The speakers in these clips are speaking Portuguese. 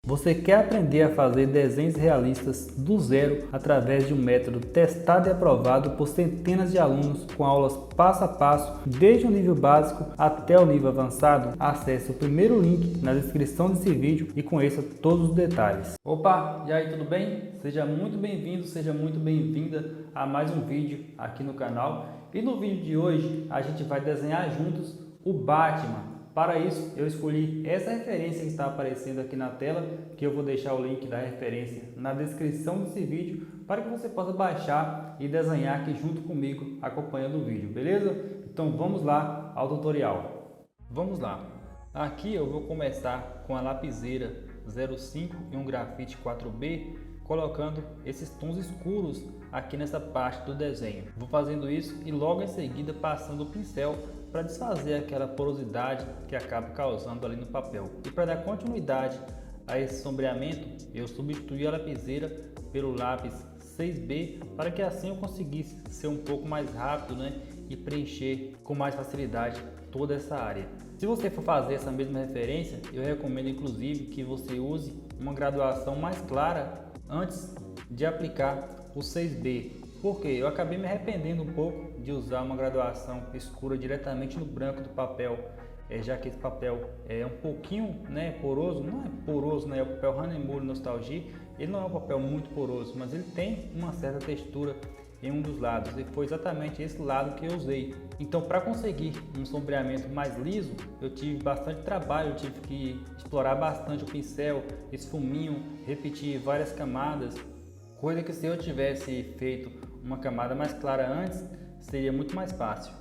Você quer aprender a fazer desenhos realistas do zero através de um método testado e aprovado por centenas de alunos com aulas passo a passo, desde o nível básico até o nível avançado? Acesse o primeiro link na descrição desse vídeo e conheça todos os detalhes. Opa, e aí, tudo bem? Seja muito bem-vindo, seja muito bem-vinda a mais um vídeo aqui no canal. E no vídeo de hoje a gente vai desenhar juntos o Batman. Para isso, eu escolhi essa referência que está aparecendo aqui na tela, que eu vou deixar o link da referência na descrição desse vídeo, para que você possa baixar e desenhar aqui junto comigo, acompanhando o vídeo, beleza? Então vamos lá ao tutorial. Vamos lá. Aqui eu vou começar com a lapiseira 05 e um grafite 4B, colocando esses tons escuros aqui nessa parte do desenho. Vou fazendo isso e logo em seguida passando o pincel para desfazer aquela porosidade que acaba causando ali no papel. E para dar continuidade a esse sombreamento, eu substituí a lapiseira pelo lápis 6B para que assim eu conseguisse ser um pouco mais rápido, e preencher com mais facilidade toda essa área. Se você for fazer essa mesma referência, eu recomendo inclusive que você use uma graduação mais clara antes de aplicar o 6B, porque eu acabei me arrependendo um pouco de usar uma graduação escura diretamente no branco do papel, já que esse papel é um pouquinho poroso, não é poroso, é o papel Hahnemann Nostalgia, ele não é um papel muito poroso, mas ele tem uma certa textura em um dos lados, e foi exatamente esse lado que eu usei. Então, para conseguir um sombreamento mais liso, eu tive bastante trabalho, eu tive que explorar bastante o pincel, esfuminho, repetir várias camadas, coisa que se eu tivesse feito uma camada mais clara antes, seria muito mais fácil.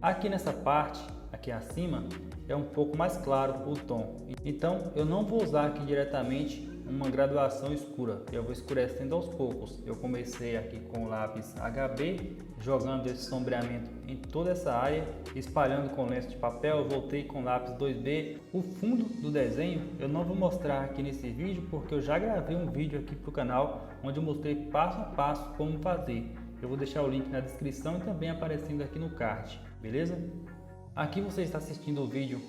Aqui nessa parte, aqui acima, é um pouco mais claro o tom. Então, eu não vou usar aqui diretamente uma graduação escura, eu vou escurecendo aos poucos. Eu comecei aqui com o lápis HB, jogando esse sombreamento em toda essa área, espalhando com lenço de papel, voltei com lápis 2B. O fundo do desenho eu não vou mostrar aqui nesse vídeo, porque eu já gravei um vídeo aqui para o canal, onde eu mostrei passo a passo como fazer. Eu vou deixar o link na descrição e também aparecendo aqui no card, beleza? Aqui você está assistindo o vídeo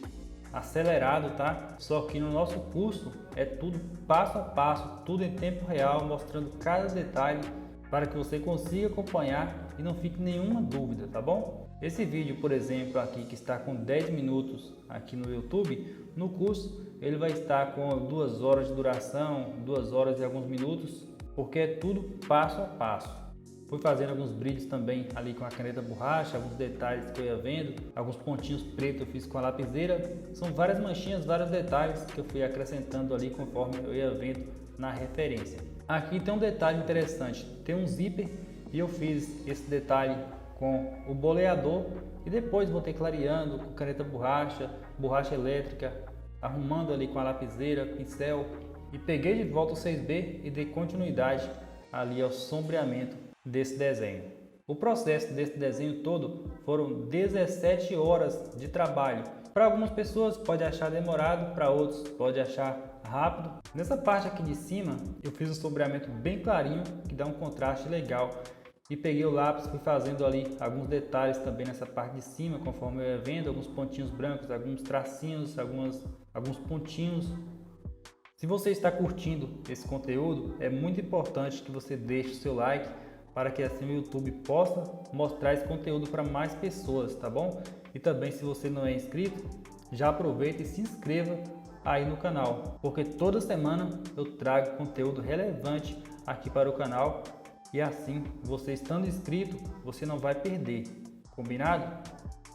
acelerado, tá? Só que no nosso curso é tudo passo a passo, tudo em tempo real, mostrando cada detalhe para que você consiga acompanhar e não fique nenhuma dúvida, tá bom? Esse vídeo, por exemplo, aqui que está com 10 minutos aqui no YouTube, no curso ele vai estar com 2 horas de duração, 2 horas e alguns minutos, porque é tudo passo a passo. Fui fazendo alguns brilhos também ali com a caneta borracha, alguns detalhes que eu ia vendo, alguns pontinhos pretos eu fiz com a lapiseira. São várias manchinhas, vários detalhes que eu fui acrescentando ali conforme eu ia vendo na referência. Aqui tem um detalhe interessante, tem um zíper e eu fiz esse detalhe com o boleador e depois voltei clareando com caneta borracha, borracha elétrica, arrumando ali com a lapiseira, pincel, e peguei de volta o 6B e dei continuidade ali ao sombreamento desse desenho. O processo desse desenho todo foram 17 horas de trabalho. Para algumas pessoas pode achar demorado, para outros pode achar rápido. Nessa parte aqui de cima eu fiz um sombreamento bem clarinho, que dá um contraste legal, e peguei o lápis, fui fazendo ali alguns detalhes também nessa parte de cima, conforme eu ia vendo, alguns pontinhos brancos, alguns tracinhos, alguns pontinhos. Se você está curtindo esse conteúdo, é muito importante que você deixe o seu like, para que assim o YouTube possa mostrar esse conteúdo para mais pessoas, tá bom? E também, se você não é inscrito, já aproveita e se inscreva aí no canal, porque toda semana eu trago conteúdo relevante aqui para o canal, e assim, você estando inscrito, você não vai perder, combinado?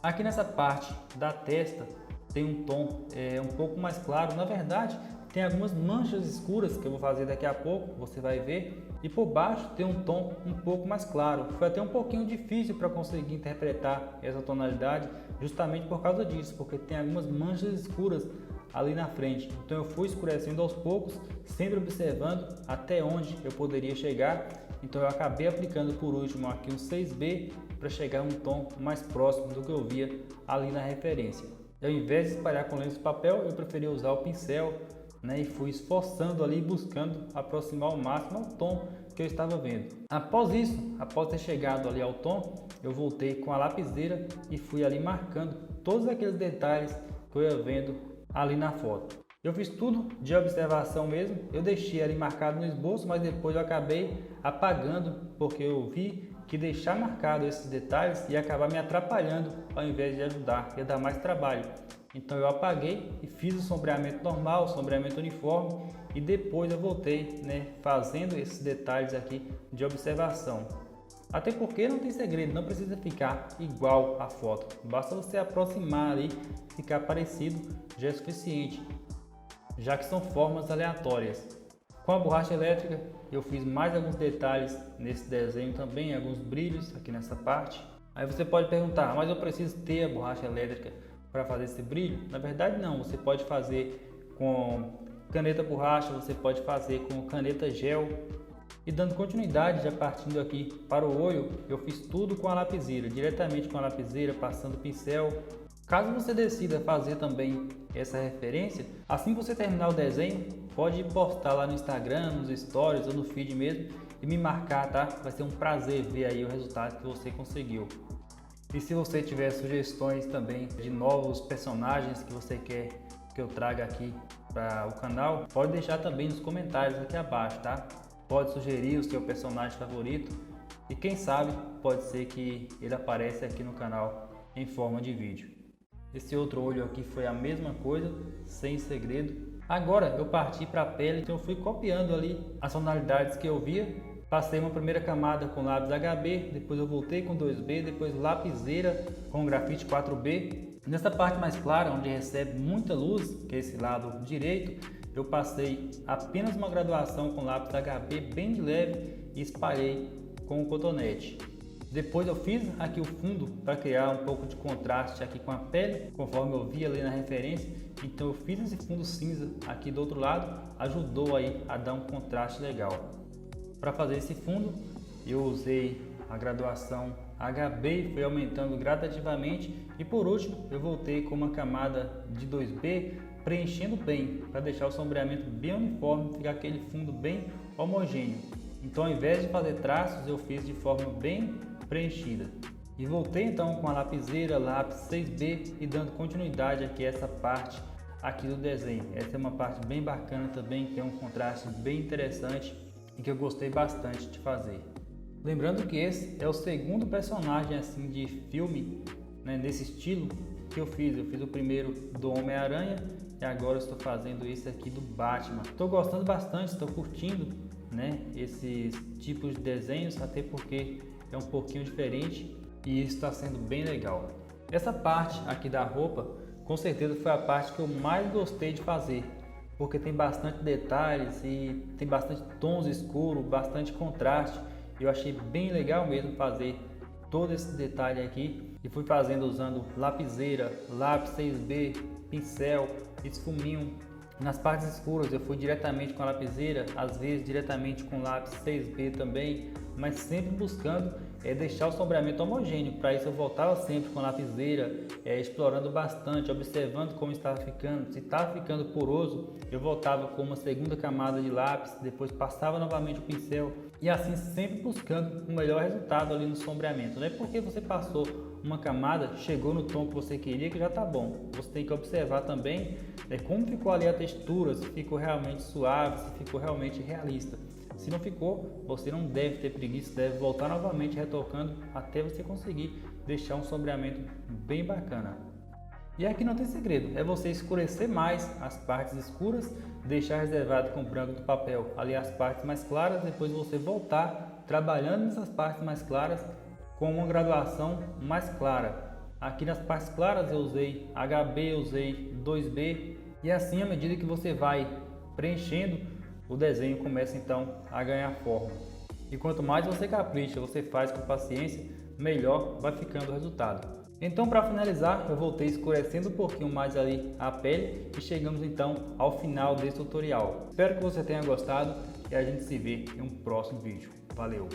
Aqui nessa parte da testa tem um tom um pouco mais claro, na verdade tem algumas manchas escuras que eu vou fazer daqui a pouco, você vai ver. E por baixo tem um tom um pouco mais claro. Foi até um pouquinho difícil para conseguir interpretar essa tonalidade, justamente por causa disso, porque tem algumas manchas escuras ali na frente. Então eu fui escurecendo aos poucos, sempre observando até onde eu poderia chegar. Então eu acabei aplicando por último aqui um 6B para chegar a um tom mais próximo do que eu via ali na referência. Ao invés de espalhar com lenço de papel, eu preferi usar o pincel, e fui esforçando ali, buscando aproximar ao máximo ao tom que eu estava vendo. Após isso, após ter chegado ali ao tom, eu voltei com a lapiseira e fui ali marcando todos aqueles detalhes que eu ia vendo ali na foto. Eu fiz tudo de observação mesmo, eu deixei ali marcado no esboço, mas depois eu acabei apagando porque eu vi que deixar marcado esses detalhes ia acabar me atrapalhando ao invés de ajudar, ia dar mais trabalho. Então eu apaguei e fiz o sombreamento normal, o sombreamento uniforme e depois eu voltei, fazendo esses detalhes aqui de observação. Até porque não tem segredo, não precisa ficar igual a foto, basta você aproximar ali, ficar parecido, já é suficiente, já que são formas aleatórias. Com a borracha elétrica eu fiz mais alguns detalhes nesse desenho também, alguns brilhos aqui nessa parte. Aí você pode perguntar, mas eu preciso ter a borracha elétrica para fazer esse brilho? Na verdade não, você pode fazer com caneta borracha, você pode fazer com caneta gel. E dando continuidade, já partindo aqui para o olho, eu fiz tudo com a lapiseira, diretamente com a lapiseira, passando o pincel. Caso você decida fazer também essa referência, assim que você terminar o desenho, pode postar lá no Instagram, nos stories ou no feed mesmo e me marcar, tá? Vai ser um prazer ver aí o resultado que você conseguiu. E se você tiver sugestões também de novos personagens que você quer que eu traga aqui para o canal, pode deixar também nos comentários aqui abaixo, tá? Pode sugerir o seu personagem favorito e quem sabe pode ser que ele apareça aqui no canal em forma de vídeo. Esse outro olho aqui foi a mesma coisa, sem segredo. Agora eu parti para a pele, então eu fui copiando ali as tonalidades que eu via. Passei uma primeira camada com lápis HB, depois eu voltei com 2B, depois lapiseira com grafite 4B. Nessa parte mais clara, onde recebe muita luz, que é esse lado direito, eu passei apenas uma graduação com lápis HB bem de leve e espalhei com o cotonete. Depois eu fiz aqui o fundo para criar um pouco de contraste aqui com a pele, conforme eu vi ali na referência. Então eu fiz esse fundo cinza aqui do outro lado, ajudou aí a dar um contraste legal. Para fazer esse fundo eu usei a graduação HB e fui aumentando gradativamente. E por último eu voltei com uma camada de 2B, preenchendo bem, para deixar o sombreamento bem uniforme, ficar aquele fundo bem homogêneo. Então ao invés de fazer traços eu fiz de forma bem preenchida. E voltei então com a lapiseira, lápis 6B e dando continuidade aqui a essa parte aqui do desenho. Essa é uma parte bem bacana também, tem um contraste bem interessante e que eu gostei bastante de fazer. Lembrando que esse é o segundo personagem assim de filme, nesse estilo que eu fiz. Eu fiz o primeiro do Homem-Aranha e agora eu estou fazendo esse aqui do Batman. Estou gostando bastante, estou curtindo esses tipos de desenhos, até porque é um pouquinho diferente e isso está sendo bem legal. Essa parte aqui da roupa com certeza foi a parte que eu mais gostei de fazer, porque tem bastante detalhes e tem bastante tons escuros, bastante contraste. Eu achei bem legal mesmo fazer todo esse detalhe aqui e fui fazendo usando lapiseira, lápis 6B, pincel, esfuminho. Nas partes escuras eu fui diretamente com a lapiseira, às vezes diretamente com lápis 6B também, mas sempre buscando deixar o sombreamento homogêneo. Para isso eu voltava sempre com a lapiseira, explorando bastante, observando como estava ficando. Se estava ficando poroso, eu voltava com uma segunda camada de lápis, depois passava novamente o pincel e assim sempre buscando o melhor resultado ali no sombreamento. Não é porque você passou uma camada, chegou no tom que você queria que já está bom. Você tem que observar também como ficou ali a textura, se ficou realmente suave, se ficou realmente realista. Se não ficou, você não deve ter preguiça, deve voltar novamente retocando até você conseguir deixar um sombreamento bem bacana. E aqui não tem segredo, é você escurecer mais as partes escuras, deixar reservado com o branco do papel ali as partes mais claras, depois você voltar trabalhando nessas partes mais claras com uma graduação mais clara. Aqui nas partes claras eu usei HB, usei 2B e assim à medida que você vai preenchendo, o desenho começa então a ganhar forma. E quanto mais você capricha, você faz com paciência, melhor vai ficando o resultado. Então para finalizar, eu voltei escurecendo um pouquinho mais ali a pele e chegamos então ao final desse tutorial. Espero que você tenha gostado e a gente se vê em um próximo vídeo. Valeu!